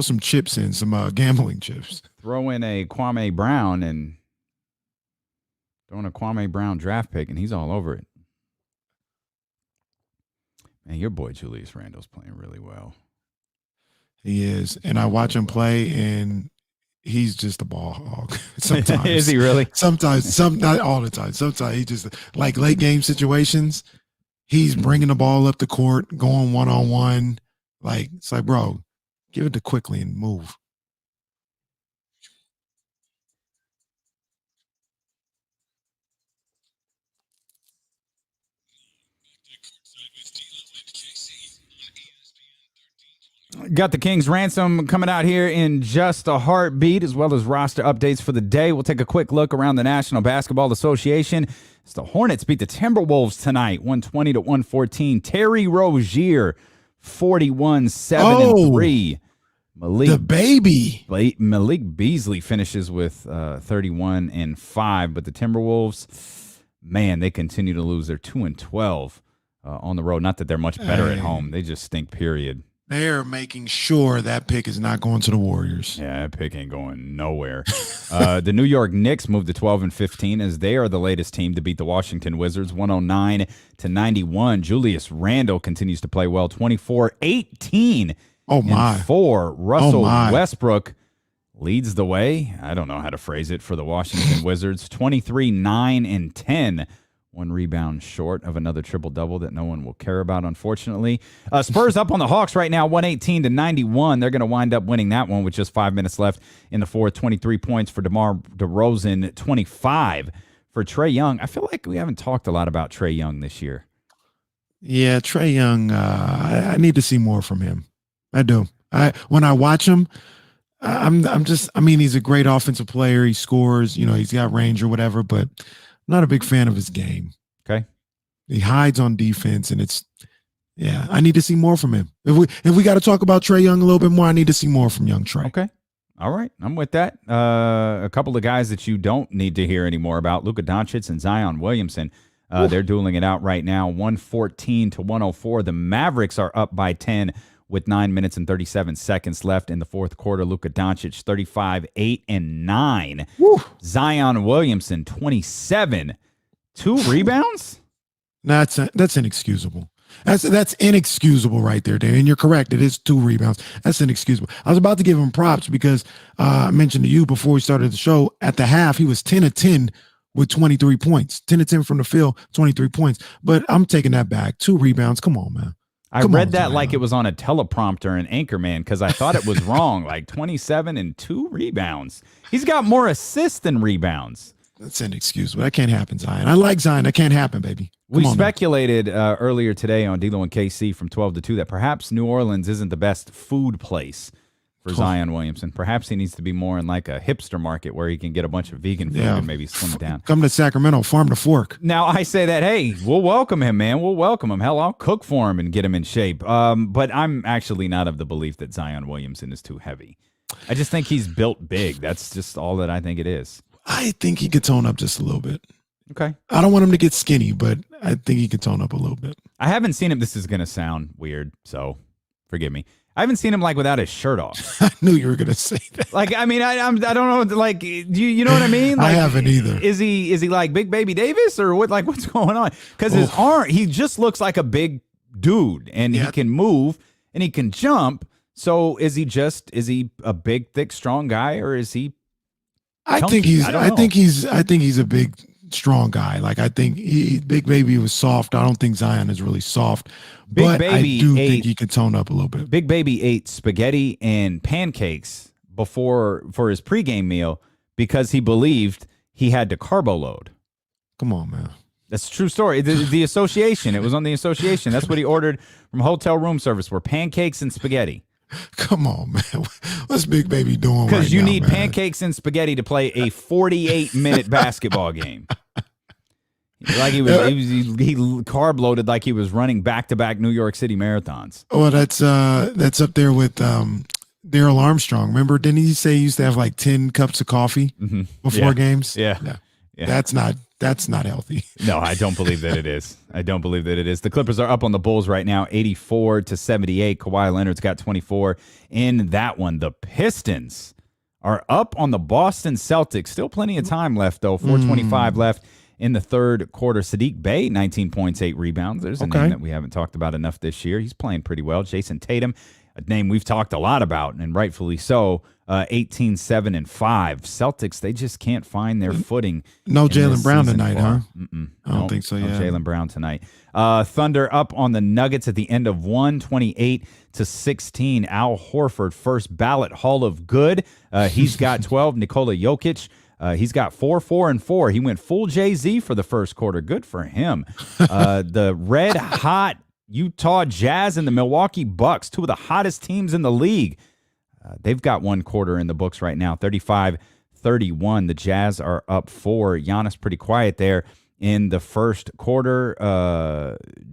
some chips in, some gambling chips. Throw in a Kwame Brown and throwing a Kwame Brown draft pick, and he's all over it. Man, your boy Julius Randle's playing really well. He is. And I watch him play, and he's just a ball hog. Sometimes. Is he really? Sometimes, not all the time. Sometimes he just, like late game situations, he's bringing the ball up the court, going one-on-one. Like, it's like, bro, Give it to Quickly and move. Got the Kings ransom coming out here in just a heartbeat, as well as roster updates for the day. We'll take a quick look around the National Basketball Association. As the Hornets beat the Timberwolves tonight, 120-114. Terry Rozier, 41-7-3. The baby. Malik Beasley finishes with 31-5, but the Timberwolves, man, they continue to lose. They're 2-12 on the road. Not that they're much better at home. They just stink, period. They're making sure that pick is not going to the Warriors. Yeah, that pick ain't going nowhere. The New York Knicks moved to 12-15 as they are the latest team to beat the Washington Wizards 109-91. Julius Randle continues to play well, 24-18. Oh, my. And 4. Russell Westbrook leads the way. I don't know how to phrase it for the Washington Wizards. 23-9-10. 1 rebound short of another triple-double that no one will care about, unfortunately. Spurs up on the Hawks right now, 118-91. They're going to wind up winning that one with just 5 minutes left in the fourth. 23 points for DeMar DeRozan, 25 for Trae Young. I feel like we haven't talked a lot about Trae Young this year. Yeah, Trae Young, I need to see more from him. I do. When I watch him, he's a great offensive player. He scores, he's got range or whatever, but I'm not a big fan of his game. Okay. He hides on defense, and I need to see more from him. If we got to talk about Trae Young a little bit more, I need to see more from young Trae. Okay. All right. I'm with that. A couple of guys that you don't need to hear anymore about, Luka Doncic and Zion Williamson. They're dueling it out right now, 114-104. The Mavericks are up by 10 with 9 minutes and 37 seconds left in the fourth quarter. Luka Doncic, 35-8-9. Woo. Zion Williamson, 27. 2 rebounds? That's inexcusable. That's inexcusable right there, Dan. And you're correct. It is 2 rebounds. That's inexcusable. I was about to give him props because I mentioned to you before we started the show, at the half, he was 10 of 10 with 23 points. 10 of 10 from the field, 23 points. But I'm taking that back. 2 rebounds. Come on, man. I read that like it was on a teleprompter in Anchorman because I thought it was wrong, like 27 and 2 rebounds. He's got more assists than rebounds. That's inexcusable. That can't happen, Zion. I like Zion. That can't happen, baby. We speculated earlier today on D-Lo and KC from 12 to 2 that perhaps New Orleans isn't the best food place for Zion Williamson. Perhaps he needs to be more in like a hipster market where he can get a bunch of vegan food and maybe slim it down. Come to Sacramento, farm to fork. Now, I say that, hey, we'll welcome him, man. We'll welcome him. Hell, I'll cook for him and get him in shape. But I'm actually not of the belief that Zion Williamson is too heavy. I just think he's built big. That's just all that I think it is. I think he could tone up just a little bit. Okay. I don't want him to get skinny, but I think he could tone up a little bit. I haven't seen him. This is going to sound weird, so forgive me. I haven't seen him like without his shirt off. I knew you were going to say that. Like, I mean, I don't know. Like, you know what I mean? Like, I haven't either. Is he like Big Baby Davis or what? Like, what's going on? Because his arm, he just looks like a big dude, and he can move and he can jump. So is he a big, thick, strong guy, or is he? I think he's a big, strong guy. Like, I think Big Baby was soft. I don't think Zion is really soft, but I do think he could tone up a little bit. Big Baby ate spaghetti and pancakes for his pregame meal because he believed he had to carbo load. Come on, man. That's a true story. The association. It was on the association. That's what he ordered from hotel room service were pancakes and spaghetti. Come on, man. What's Big Baby doing right now? Because you need pancakes and spaghetti to play a 48-minute basketball game. Like he carb loaded like he was running back-to-back New York City marathons. Well, that's up there with Daryl Armstrong. Remember, didn't he say he used to have like 10 cups of coffee before games? Yeah. That's not healthy. No, I don't believe that it is. The Clippers are up on the Bulls right now, 84-78. Kawhi Leonard's got 24 in that one. The Pistons are up on the Boston Celtics. Still plenty of time left, though. 4:25 left in the third quarter. Sadiq Bey, 19 points, 8 rebounds. There's a name that we haven't talked about enough this year. He's playing pretty well. Jason Tatum, a name we've talked a lot about, and rightfully so. 18-7-5. Celtics, they just can't find their footing. No in Jaylen this Brown season tonight, far. huh? I don't think so, No yeah. Jaylen Brown tonight. Thunder up on the Nuggets at the end of 128-16. Al Horford, first ballot Hall of Good. He's got 12. Nikola Jokic, he's got 4-4-4. He went full Jay-Z for the first quarter. Good for him. The red hot Utah Jazz and the Milwaukee Bucks, two of the hottest teams in the league. They've got one quarter in the books right now, 35-31. The Jazz are up 4. Giannis pretty quiet there in the first quarter.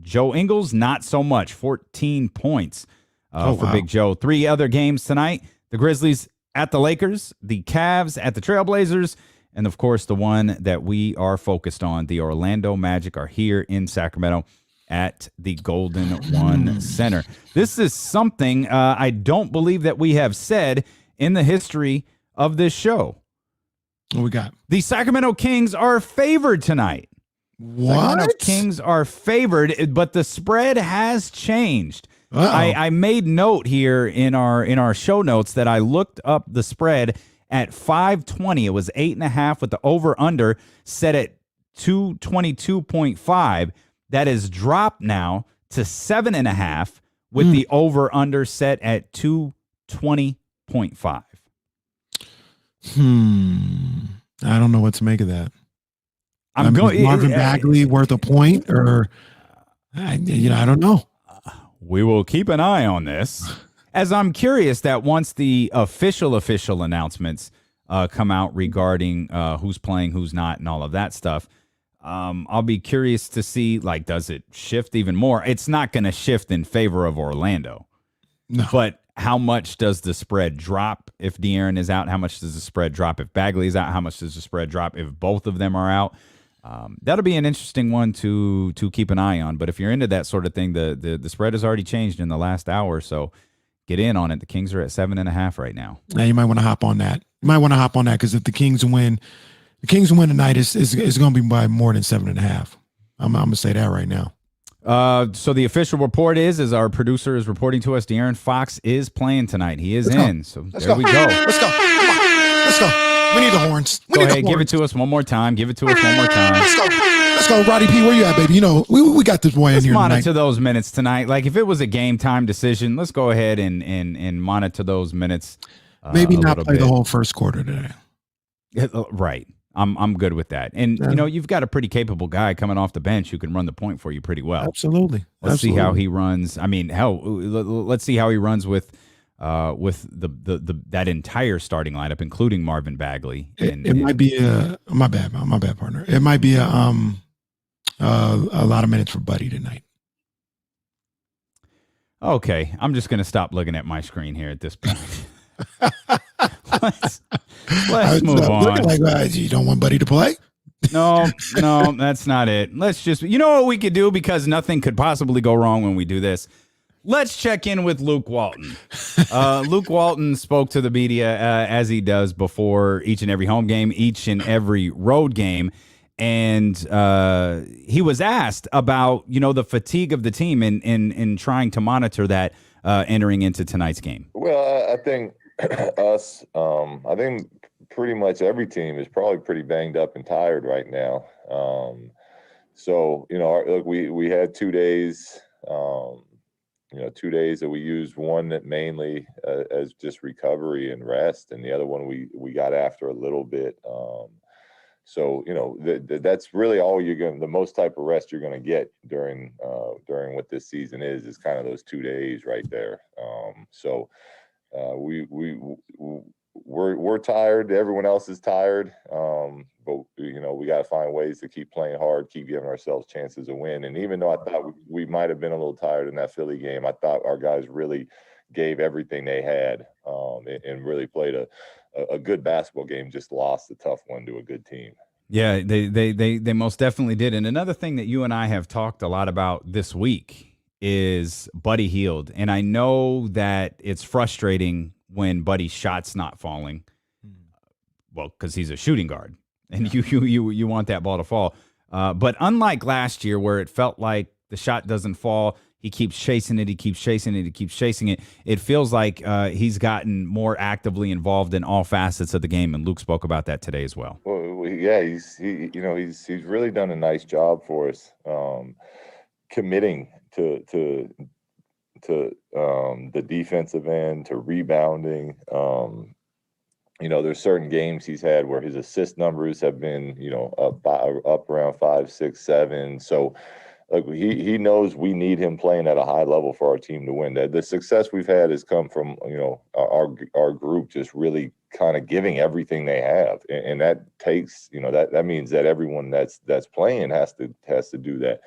Joe Ingles, not so much, 14 points for Big Joe. 3 other games tonight. The Grizzlies at the Lakers, the Cavs at the Trailblazers, and, of course, the one that we are focused on, the Orlando Magic are here in Sacramento at the Golden One Center. This is something I don't believe that we have said in the history of this show. What we got? The Sacramento Kings are favored tonight. What? Sacramento Kings are favored, but the spread has changed. I made note here in our show notes that I looked up the spread at 520. It was 8.5 with the over-under set at 222.5. That is dropped now to 7.5 with the over-under set at 220.5. I don't know what to make of that. I'm going. Marvin Bagley worth a point, or I don't know. We will keep an eye on this, as I'm curious that once the official announcements come out regarding who's playing, who's not, and all of that stuff. I'll be curious to see, like, does it shift even more? It's not going to shift in favor of Orlando. No. But how much does the spread drop if De'Aaron is out? How much does the spread drop if Bagley is out? How much does the spread drop if both of them are out? That'll be an interesting one to keep an eye on. But if you're into that sort of thing, the spread has already changed in the last hour, so get in on it. The Kings are at 7.5 right now. Now you might want to hop on that. Because if the Kings win tonight, it's going to be by more than 7.5. I'm going to say that right now. So the official report is our producer is reporting to us, De'Aaron Fox is playing tonight. He is in. So there we go. Let's go. Come on. Let's go. We need the horns. Go ahead, give it to us one more time. Let's go. Let's go. Roddy P, where you at, baby? You know, we got this boy in here tonight. Monitor those minutes tonight. Like, if it was a game time decision, let's go ahead and monitor those minutes. Maybe not play the whole first quarter today. Right. I'm good with that. And, you've got a pretty capable guy coming off the bench who can run the point for you pretty well. Absolutely. Let's see how he runs. I mean, let's see how he runs with that entire starting lineup, including Marvin Bagley. It might be my bad, partner. It might be a lot of minutes for Buddy tonight. Okay, I'm just going to stop looking at my screen here at this point. let's move on. Like, you don't want Buddy to play? No, that's not it. Let's just, what we could do, because nothing could possibly go wrong when we do this. Let's check in with Luke Walton. Luke Walton spoke to the media as he does before each and every home game, each and every road game. And he was asked about, the fatigue of the team in trying to monitor that entering into tonight's game. Well, I think I think pretty much every team is probably pretty banged up and tired right now. So, look, we had 2 days, 2 days that we used, one that mainly as just recovery and rest, and the other one we got after a little bit. So, that's really all the most type of rest you're going to get during what this season is kind of those 2 days right there. We're tired. Everyone else is tired. But we got to find ways to keep playing hard, keep giving ourselves chances to win. And even though I thought we might have been a little tired in that Philly game, I thought our guys really gave everything they had, and really played a good basketball game. Just lost a tough one to a good team. Yeah, they most definitely did. And another thing that you and I have talked a lot about this week is Buddy Hield. And I know that it's frustrating when Buddy's shot's not falling. Well, because he's a shooting guard, and you want that ball to fall. But unlike last year, where it felt like the shot doesn't fall, He keeps chasing it. He keeps chasing it. He keeps chasing it. It feels like he's gotten more actively involved in all facets of the game, and Luke spoke about that today as well. Well, yeah, he's really done a nice job for us, committing to the defensive end, to rebounding. There's certain games he's had where his assist numbers have been, up around 5, 6, 7. So, like he knows we need him playing at a high level for our team to win. The success we've had has come from our group just really kind of giving everything they have, and that takes that means that everyone that's playing has to do that,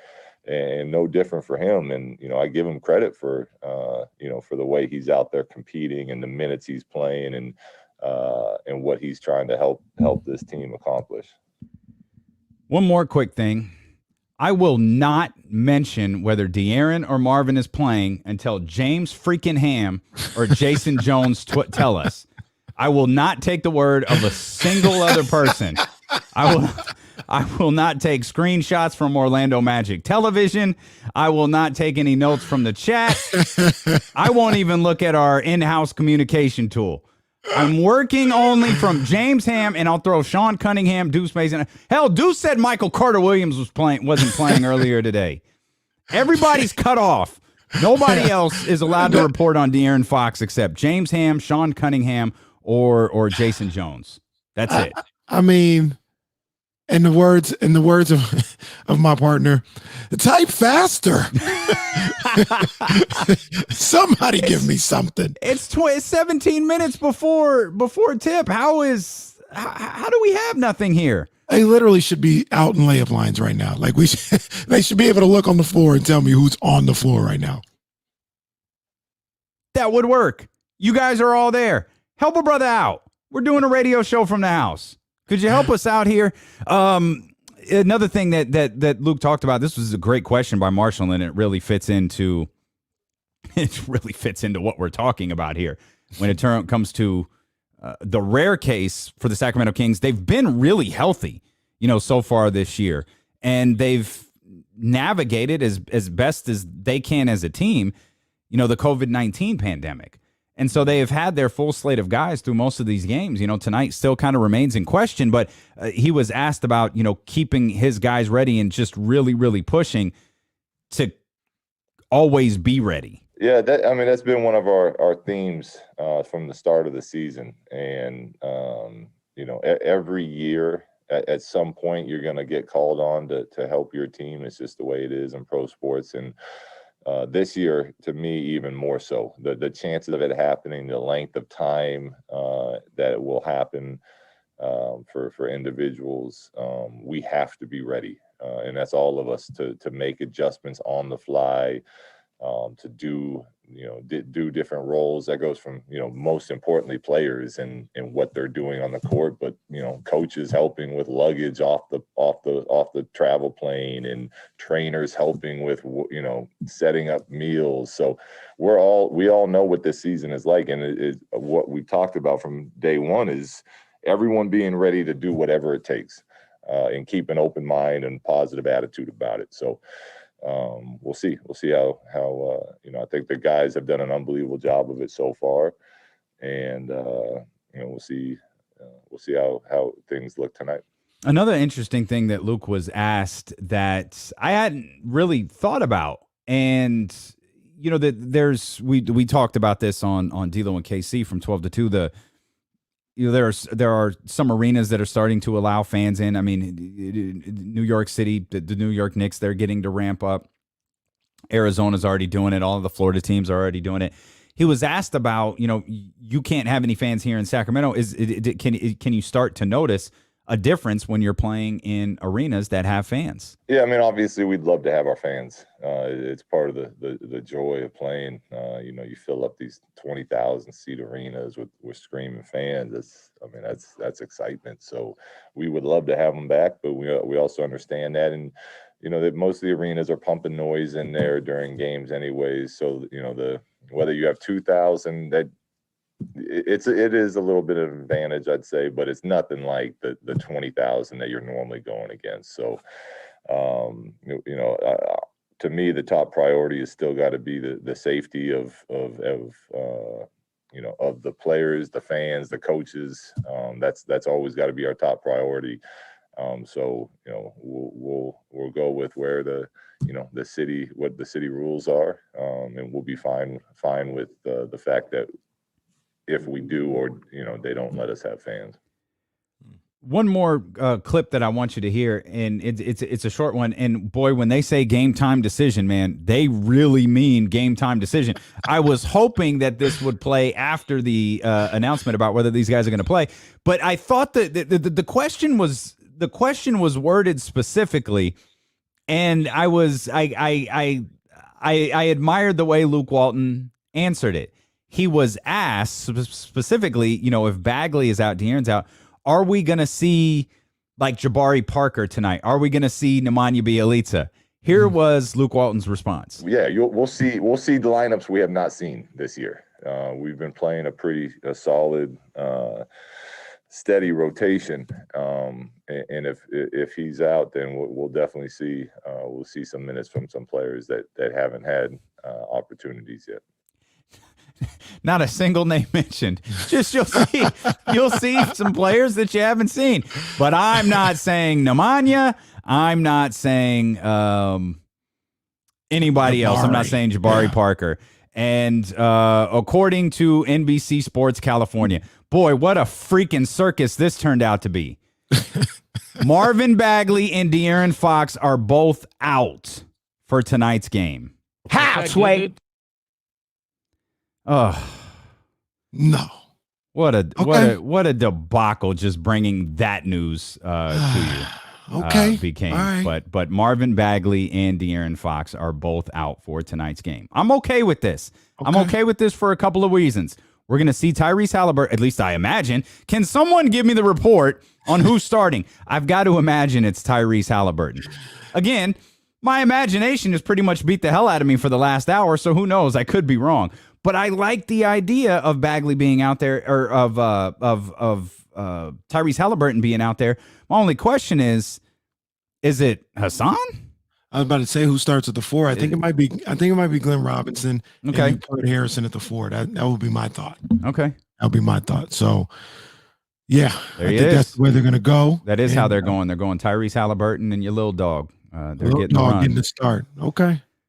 and no different for him. And I give him credit for for the way he's out there competing and the minutes he's playing and what he's trying to help this team accomplish. One more quick thing. I will not mention whether De'Aaron or Marvin is playing until James freaking Ham or Jason Jones tell us. I will not take the word of a single other person. I will not take screenshots from Orlando Magic television. I will not take any notes from the chat. I won't even look at our in-house communication tool. I'm working only from James Ham, and I'll throw Sean Cunningham, Deuce Mason. Hell, Deuce said Michael Carter-Williams wasn't playing earlier today. Everybody's cut off. Nobody else is allowed to report on De'Aaron Fox except James Ham, Sean Cunningham, or Jason Jones. That's it. I mean, in the words of my partner, type faster. Somebody give me something. It's 17 minutes before tip. How do we have nothing here? They literally should be out in layup lines right now. Like they should be able to look on the floor and tell me who's on the floor right now. That would work. You guys are all there. Help a brother out. We're doing a radio show from the house. Could you help us out here? Another thing that Luke talked about, this was a great question by Marshall, and it really fits into what we're talking about here. When it comes to the rare case for the Sacramento Kings, they've been really healthy, so far this year, and they've navigated as best as they can as a team, the COVID-19 pandemic. And so they have had their full slate of guys through most of these games. Tonight still kind of remains in question, but he was asked about, keeping his guys ready and just really, really pushing to always be ready. Yeah, that's been one of our themes from the start of the season. And, every year at some point you're going to get called on to help your team. It's just the way it is in pro sports. And this year, to me, even more so. The chances of it happening, the length of time that it will happen for individuals, we have to be ready. And that's all of us to make adjustments on the fly, to do different roles. That goes from most importantly players and what they're doing on the court, but coaches helping with luggage off the travel plane, and trainers helping with setting up meals. So we all know what this season is like, and what we talked about from day one is everyone being ready to do whatever it takes, and keep an open mind and positive attitude about it. So we'll see how I think the guys have done an unbelievable job of it so far, and we'll see how things look tonight. Another interesting thing that Luke was asked that I hadn't really thought about, and that we talked about this on D'Lo and KC from 12 to 2. There are some arenas that are starting to allow fans in. I mean, New York City, the New York Knicks, they're getting to ramp up. Arizona's already doing it. All of the Florida teams are already doing it. He was asked about, you can't have any fans here in Sacramento. Can you start to notice a difference when you're playing in arenas that have fans? Yeah, I mean, obviously we'd love to have our fans. It's part of the joy of playing. You fill up these 20,000 seat arenas with screaming fans. That's excitement. So we would love to have them back, but we also understand that, and that most of the arenas are pumping noise in there during games anyways. So whether you have 2,000, that it is a little bit of an advantage, I'd say, but it's nothing like the 20,000 that you're normally going against. So to me, the top priority is still got to be the safety of of the players, the fans, the coaches. That's always got to be our top priority. So we'll go with where the city, what the city rules are, and we'll be fine with the fact that if we do, or they don't let us have fans. One more clip that I want you to hear, and it's a short one. And boy, when they say game time decision, man, they really mean game time decision. I was hoping that this would play after the announcement about whether these guys are going to play, but I thought that the question was worded specifically, and I admired the way Luke Walton answered it. He was asked specifically, if Bagley is out, De'Aaron's out, are we going to see like Jabari Parker tonight? Are we going to see Nemanja Bjelica? Here was Luke Walton's response. Yeah, we'll see the lineups we have not seen this year. We've been playing a solid, steady rotation, and if he's out, then we'll definitely see some minutes from some players that haven't had opportunities yet. Not a single name mentioned. Just you'll see some players that you haven't seen. But I'm not saying Nemanja. I'm not saying anybody else. I'm not saying Jabari Parker. And according to NBC Sports California, boy, what a freaking circus this turned out to be. Marvin Bagley and De'Aaron Fox are both out for tonight's game. How, Sway? Oh no! What a debacle! Just bringing that news to you. Okay, became. Right. But Marvin Bagley and De'Aaron Fox are both out for tonight's game. I'm okay with this. Okay. I'm okay with this for a couple of reasons. We're going to see Tyrese Halliburton, at least I imagine. Can someone give me the report on who's starting? I've got to imagine it's Tyrese Halliburton. Again, my imagination has pretty much beat the hell out of me for the last hour, so who knows? I could be wrong. But I like the idea of Bagley being out there, or of Tyrese Halliburton being out there. My only question is it Hassan? I was about to say who starts at the 4. I think it might be Glenn Robinson. Okay. And put Harrison at the 4. That would be my thought. Okay. That would be my thought. So yeah, there I think that's where they're gonna go. That is how they're going. They're going Tyrese Halliburton and your little dog. They're getting the start.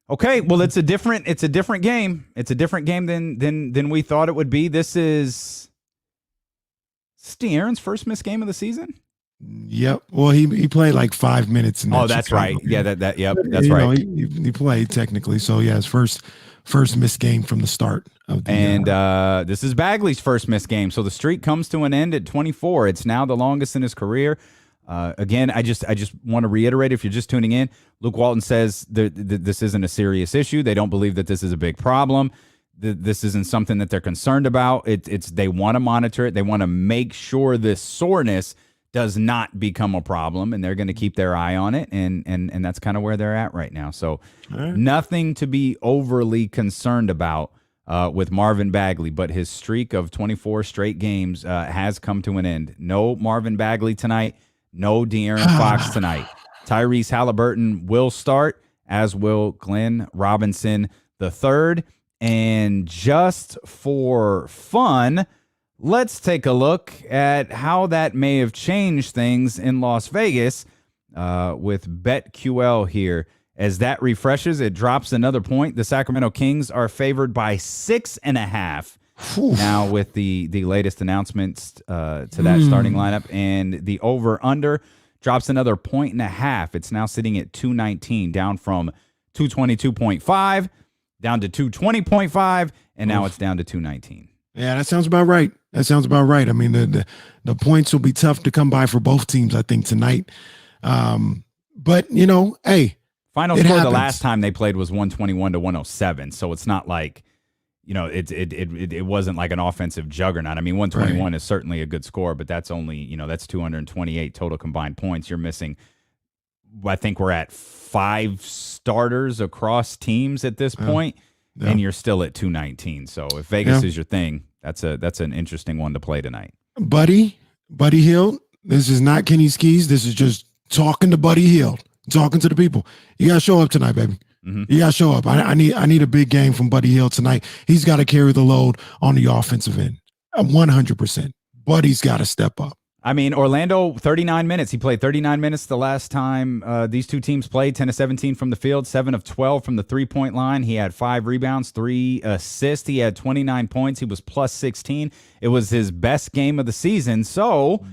Okay, well, it's a different game. It's a different game than we thought it would be. This is De'Aaron's first missed game of the season. Yep. Well, he played like 5 minutes. In that that's Chicago right. game. Yeah, that's right. He played technically. So yeah, his first missed game from the start of the and this is Bagley's first missed game. So the streak comes to an end at 24. It's now the longest in his career. Again, I just want to reiterate, if you're just tuning in, Luke Walton says this isn't a serious issue. They don't believe that this is a big problem. This isn't something that they're concerned about. They want to monitor it. They want to make sure this soreness does not become a problem, and they're going to keep their eye on it. And that's kind of where they're at right now. So nothing to be overly concerned about with Marvin Bagley, but his streak of 24 straight games has come to an end. No Marvin Bagley tonight. No De'Aaron Fox tonight. Tyrese Halliburton will start, as will Glenn Robinson III. And just for fun, let's take a look at how that may have changed things in Las Vegas with BetQL here. As that refreshes, it drops another point. The Sacramento Kings are favored by 6.5. Now with the latest announcements to that starting lineup, and the over-under drops another 1.5. It's now sitting at 219, down from 222.5, down to 220.5, and now it's down to 219. Yeah, that sounds about right. I mean, the points will be tough to come by for both teams, I think, tonight. But, hey. Final score the last time they played was 121-107, so it's not like, it wasn't like an offensive juggernaut. I mean, 121 is certainly a good score, but that's only, that's 228 total combined points. You're missing, I think we're at 5 starters across teams at this point, and you're still at 219. So if Vegas is your thing, that's an interesting one to play tonight. Buddy Hield, this is not Kenny Skis. This is just talking to Buddy Hield, talking to the people. You got to show up tonight, baby. You got to show up. I need a big game from Buddy Hield tonight. He's got to carry the load on the offensive end. 100%. Buddy's got to step up. I mean, Orlando, 39 minutes. He played 39 minutes the last time these two teams played, 10 of 17 from the field, 7 of 12 from the three-point line. He had 5 rebounds, 3 assists. He had 29 points. He was plus 16. It was his best game of the season. So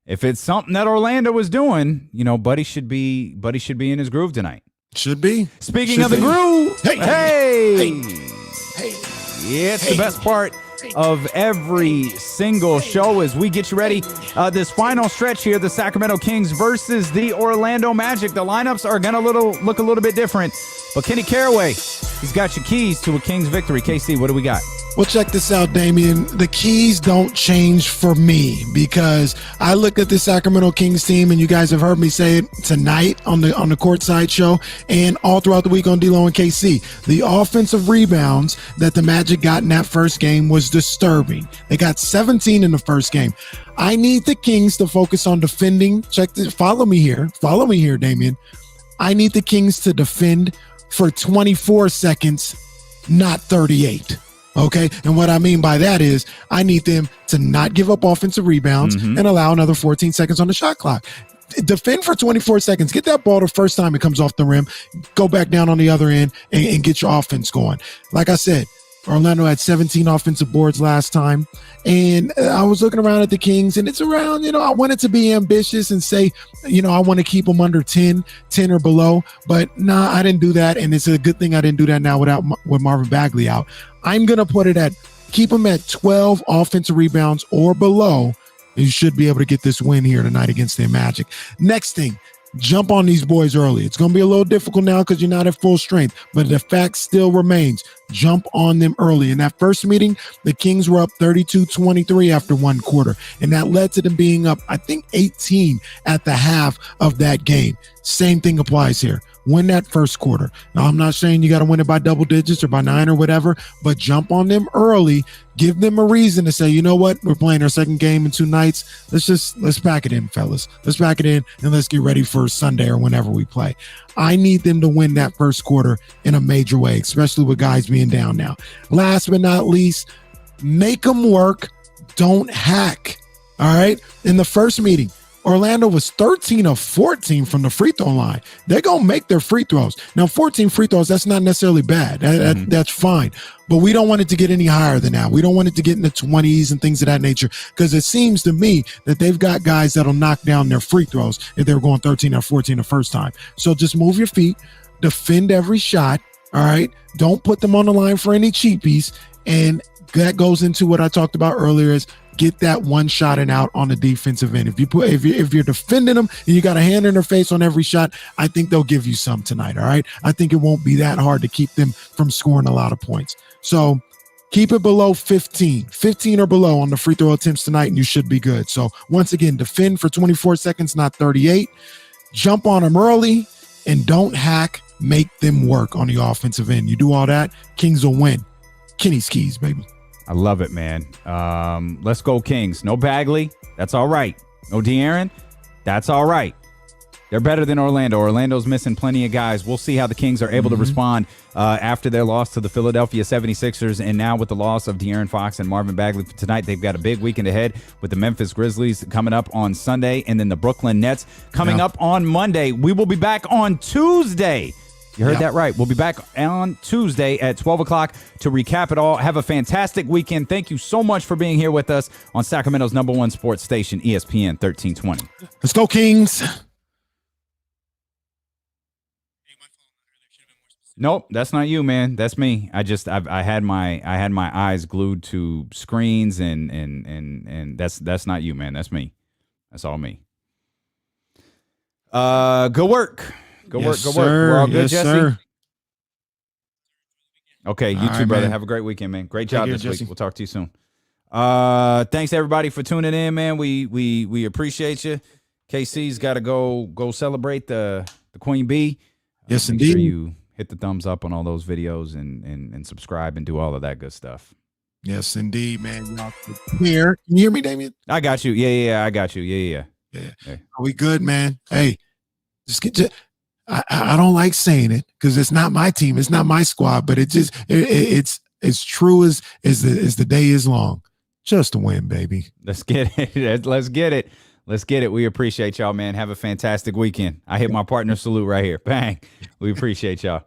if it's something that Orlando was doing, Buddy should be in his groove tonight. Should be. Speaking of the groove, hey. Yeah, it's the best part of every single show as we get you ready. This final stretch here, the Sacramento Kings versus the Orlando Magic. The lineups are going to look a little bit different. But Kenny Caraway, he's got your keys to a Kings victory. KC, what do we got? Well, check this out, Damian. The keys don't change for me because I look at the Sacramento Kings team, and you guys have heard me say it tonight on the Courtside show and all throughout the week on D-Lo and KC. The offensive rebounds that the Magic got in that first game was disturbing. They got 17 in the first game. I need the Kings to focus on defending. Check this. Follow me here, Damian. I need the Kings to defend for 24 seconds, not 38. Okay, and what I mean by that is I need them to not give up offensive rebounds and allow another 14 seconds on the shot clock. Defend for 24 seconds. Get that ball the first time it comes off the rim. Go back down on the other end and get your offense going. Like I said, Orlando had 17 offensive boards last time. And I was looking around at the Kings, and it's around, I wanted to be ambitious and say, I want to keep them under 10 or below. But nah, I didn't do that. And it's a good thing I didn't do that now with Marvin Bagley out. I'm going to put it keep them at 12 offensive rebounds or below. You should be able to get this win here tonight against the Magic. Next thing, jump on these boys early. It's going to be a little difficult now because you're not at full strength, but the fact still remains. Jump on them early. In that first meeting, the Kings were up 32-23 after one quarter, and that led to them being up, I think, 18 at the half of that game. Same thing applies here. Win that first quarter. Now, I'm not saying you got to win it by double digits or by 9 or whatever, but jump on them early. Give them a reason to say, you know what? We're playing our second game in 2 nights. Let's pack it in, fellas. Let's pack it in and let's get ready for Sunday or whenever we play. I need them to win that first quarter in a major way, especially with guys being down now. Last but not least, make them work. Don't hack. All right. In the first meeting, Orlando was 13 of 14 from the free throw line. They're going to make their free throws. Now, 14 free throws, that's not necessarily bad. That's fine. But we don't want it to get any higher than that. We don't want it to get in the 20s and things of that nature because it seems to me that they've got guys that'll knock down their free throws if they're going 13 or 14 the first time. So just move your feet, defend every shot, all right? Don't put them on the line for any cheapies. And that goes into what I talked about earlier is get that one shot and out on the defensive end. If you're defending them and you got a hand in their face on every shot, I think they'll give you some tonight. All right. I think it won't be that hard to keep them from scoring a lot of points. So keep it below 15 or below on the free throw attempts tonight, and you should be good. So once again, defend for 24 seconds, not 38. Jump on them early and don't hack. Make them work on the offensive end. You do all that, Kings will win. Kenny's keys, baby. I love it, man. Let's go Kings. No Bagley. That's all right. No De'Aaron. That's all right. They're better than Orlando. Orlando's missing plenty of guys. We'll see how the Kings are able to respond after their loss to the Philadelphia 76ers. And now with the loss of De'Aaron Fox and Marvin Bagley tonight, they've got a big weekend ahead with the Memphis Grizzlies coming up on Sunday and then the Brooklyn Nets coming up on Monday. We will be back on Tuesday. You heard that right. We'll be back on Tuesday at 12 o'clock to recap it all. Have a fantastic weekend. Thank you so much for being here with us on Sacramento's #1 sports station, ESPN 1320. Let's go, Kings. Nope, that's not you, man. That's me. I had my eyes glued to screens and that's not you, man. That's me. That's all me. Good work. Good work. We're all good, Jesse? Sir. Okay, you too, brother. Man. Have a great weekend, man. Great job this week. We'll talk to you soon. Thanks everybody for tuning in, man. We appreciate you. KC's got to go celebrate the Queen Bee. Yes, make indeed. sure you hit the thumbs up on all those videos and subscribe and do all of that good stuff. Yes, indeed, man. Here, can you hear me, Damien? I got you. Yeah, I got you. Yeah. Are we good, man? Hey, just get you. I don't like saying it because it's not my team, it's not my squad, but it's as true as the day is long. Just a win, baby. Let's get it. Let's get it. Let's get it. We appreciate y'all, man. Have a fantastic weekend. I hit my partner salute right here. Bang. We appreciate y'all.